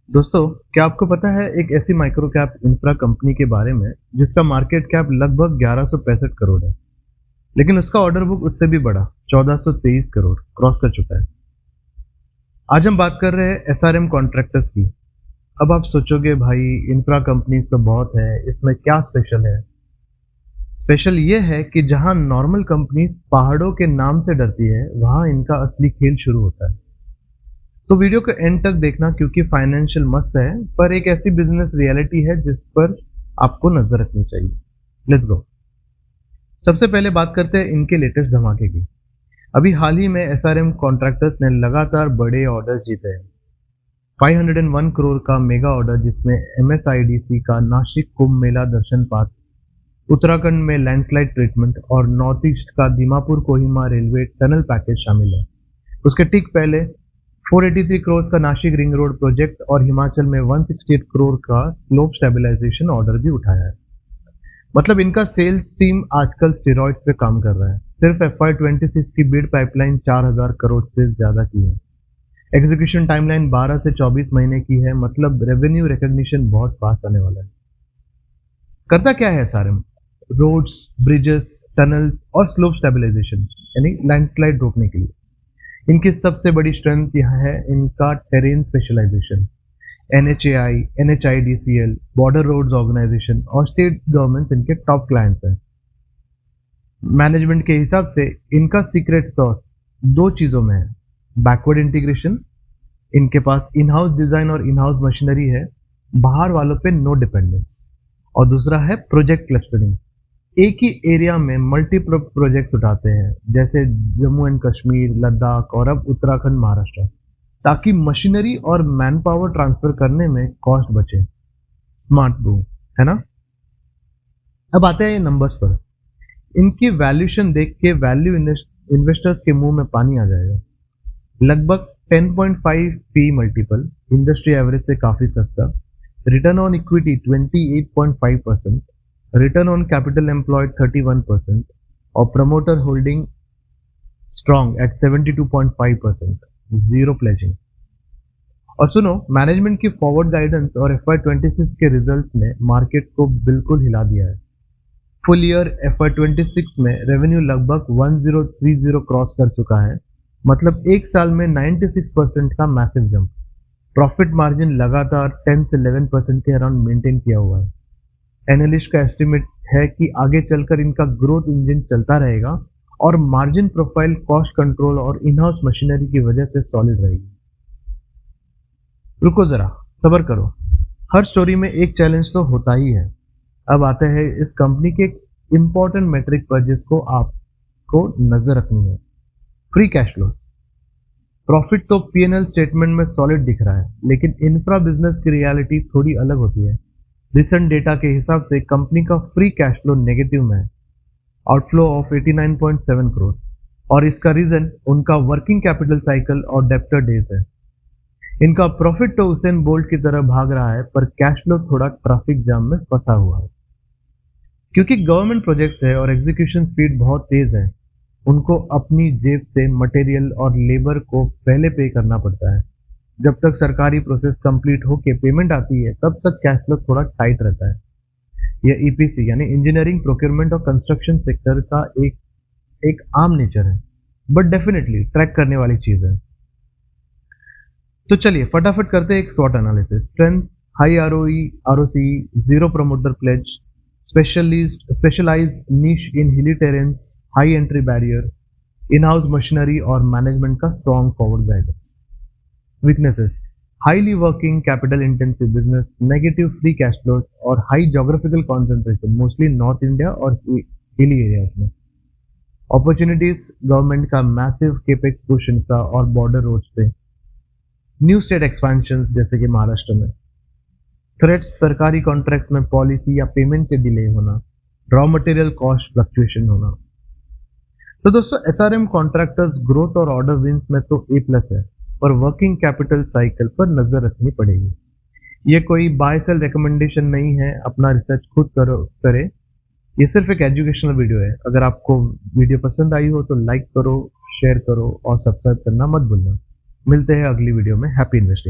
दोस्तों, क्या आपको पता है एक ऐसी माइक्रो कैप इंफ्रा कंपनी के बारे में जिसका मार्केट कैप लगभग 1165 करोड़ है, लेकिन उसका ऑर्डर बुक उससे भी बड़ा 1423 करोड़ क्रॉस कर चुका है। आज हम बात कर रहे हैं एसआरएम कॉन्ट्रैक्टर्स की। अब आप सोचोगे भाई इंफ्रा कंपनीज तो बहुत है, इसमें क्या स्पेशल है? स्पेशल ये है कि जहां नॉर्मल कंपनीज पहाड़ों के नाम से डरती है, वहां इनका असली खेल शुरू होता है। तो वीडियो को एंड तक देखना क्योंकि फाइनेंशियल मस्त है, पर एक ऐसी बिजनेस रियलिटी है जिस पर आपको नजर रखनी चाहिए। Let's go. सबसे पहले बात करते हैं इनके लेटेस्ट धमाके की। अभी हाल ही में एसआरएम कॉन्ट्रैक्टर्स ने लगातार बड़े ऑर्डर जीते हैं। 501 करोड़ का मेगा ऑर्डर जिसमें एमएसआईडीसी का नासिक कुंभ मेला दर्शन पाथ, उत्तराखंड में लैंडस्लाइड ट्रीटमेंट और नॉर्थ ईस्ट का Dimapur Kohima railway tunnel package शामिल है। उसके ठीक पहले 483 करोड़ का नासिक रिंग रोड प्रोजेक्ट और हिमाचल में 168 करोड़ का स्लोप स्टेबलाइजेशन ऑर्डर भी उठाया है। मतलब इनका सेल्स टीम आजकल स्टेरॉइड्स पे काम कर रहा है। सिर्फ FY26 की बिड पाइपलाइन 4000 करोड़ से ज्यादा की है। एग्जीक्यूशन टाइमलाइन 12 से 24 महीने की है, मतलब रेवेन्यू रिकॉग्निशन बहुत फास्ट आने वाला है। करता क्या है एसआरएम? रोड्स, ब्रिजेस, टनल्स और स्लोप स्टेबलाइजेशन यानी लैंडस्लाइड रोकने के लिए। इनकी सबसे बड़ी स्ट्रेंथ यह है इनका terrain specialization. NHAI, NHIDCL, border roads organization और स्टेट गवर्नमेंट्स इनके टॉप क्लाइंट्स हैं। मैनेजमेंट के हिसाब से इनका सीक्रेट सॉस दो चीजों में है। बैकवर्ड इंटीग्रेशन, इनके पास इन हाउस डिजाइन और इन हाउस मशीनरी है, बाहर वालों पे नो डिपेंडेंस। और दूसरा है प्रोजेक्ट क्लस्टरिंग। एक ही एरिया में मल्टीपल प्रोजेक्ट्स उठाते हैं, जैसे जम्मू एंड कश्मीर, लद्दाख और अब उत्तराखंड, महाराष्ट्र, ताकि मशीनरी और मैन पावर ट्रांसफर करने में कॉस्ट बचे। स्मार्ट मूव है ना? अब आते हैं ये नंबर्स पर। इनकी वैल्यूएशन देख के वैल्यू इन्वेस्टर्स के मुंह में पानी आ जाएगा। लगभग 10.5 पी मल्टीपल, इंडस्ट्री एवरेज से काफी सस्ता। Return on equity 28.5%, return on capital employed 31% और promoter holding strong at 72.5%, zero pledging. और सुनो, मैनेजमेंट की फॉरवर्ड गाइडेंस और FY26 के रिजल्ट्स ने मार्केट को बिल्कुल हिला दिया है। फुल ईयर FY26 में रेवेन्यू लगभग 1030 क्रॉस कर चुका है, मतलब एक साल में 96% का मैसिव जंप। प्रॉफिट मार्जिन लगातार 10 से 11% के अराउंड मेंटेन किया हुआ है। एनालिस्ट का एस्टिमेट है कि आगे चलकर इनका ग्रोथ इंजन चलता रहेगा और मार्जिन प्रोफाइल कॉस्ट कंट्रोल और इन हाउस मशीनरी की वजह से सॉलिड रहेगी। रुको जरा, सब्र करो। हर स्टोरी में एक चैलेंज तो होता ही है। अब आते हैं इस कंपनी के इंपॉर्टेंट मेट्रिक पर जिसको आपको नजर रखनी है। Free cash flow. प्रॉफिट तो P&L स्टेटमेंट में सॉलिड दिख रहा है, लेकिन इंफ्रा बिजनेस की रियलिटी थोड़ी अलग होती है। रिसेंट डेटा के हिसाब से कंपनी का फ्री कैश फ्लो नेगेटिव में है, आउटफ्लो ऑफ 89.7 करोड़, और इसका रीजन उनका वर्किंग कैपिटल साइकिल और डेप्टर डेज है। इनका प्रॉफिट तो उसेन बोल्ट की तरह भाग रहा है, पर कैश फ्लो थोड़ा ट्रैफिक जाम में फंसा हुआ है। क्योंकि गवर्नमेंट प्रोजेक्ट्स है और एग्जीक्यूशन स्पीड बहुत तेज है, उनको अपनी जेब से मटेरियल और लेबर को पहले पे करना पड़ता है। जब तक सरकारी प्रोसेस कंप्लीट होके पेमेंट आती है, तब तक कैश फ्लो थोड़ा टाइट रहता है। यह EPC यानी इंजीनियरिंग, प्रोक्योरमेंट और कंस्ट्रक्शन सेक्टर का एक आम नेचर है, बट डेफिनेटली ट्रैक करने वाली चीज है। तो चलिए फटाफट करते हैं एक स्वॉट analysis. Strength: high ROE, ROCE, zero promoter pledge, specialised niche in hilly terrains, high entry barrier, in house machinery और मैनेजमेंट का strong forward guidance. Weaknesses: highly working capital intensive business, negative free cash flows और high geographical concentration, mostly north India और hilly areas में। Opportunities: government का massive capex push infra और border roads पे, new state expansion जैसे कि महाराष्ट्र में। Threats: सरकारी कॉन्ट्रैक्ट्स में पॉलिसी या पेमेंट के डिले होना, रॉ मटेरियल कॉस्ट फ्लक्चुएशन होना। तो दोस्तों, एसआरएम कॉन्ट्रैक्टर्स ग्रोथ और ऑर्डर विंस में तो A+ है, पर वर्किंग कैपिटल साइकिल पर नजर रखनी पड़ेगी। ये कोई बाय सेल रिकमेंडेशन नहीं है, अपना रिसर्च खुद करे। ये सिर्फ एक एजुकेशनल वीडियो है। अगर आपको वीडियो पसंद आई हो तो लाइक करो, शेयर करो और सब्सक्राइब करना मत भूलना। मिलते हैं अगली वीडियो में। Happy investing.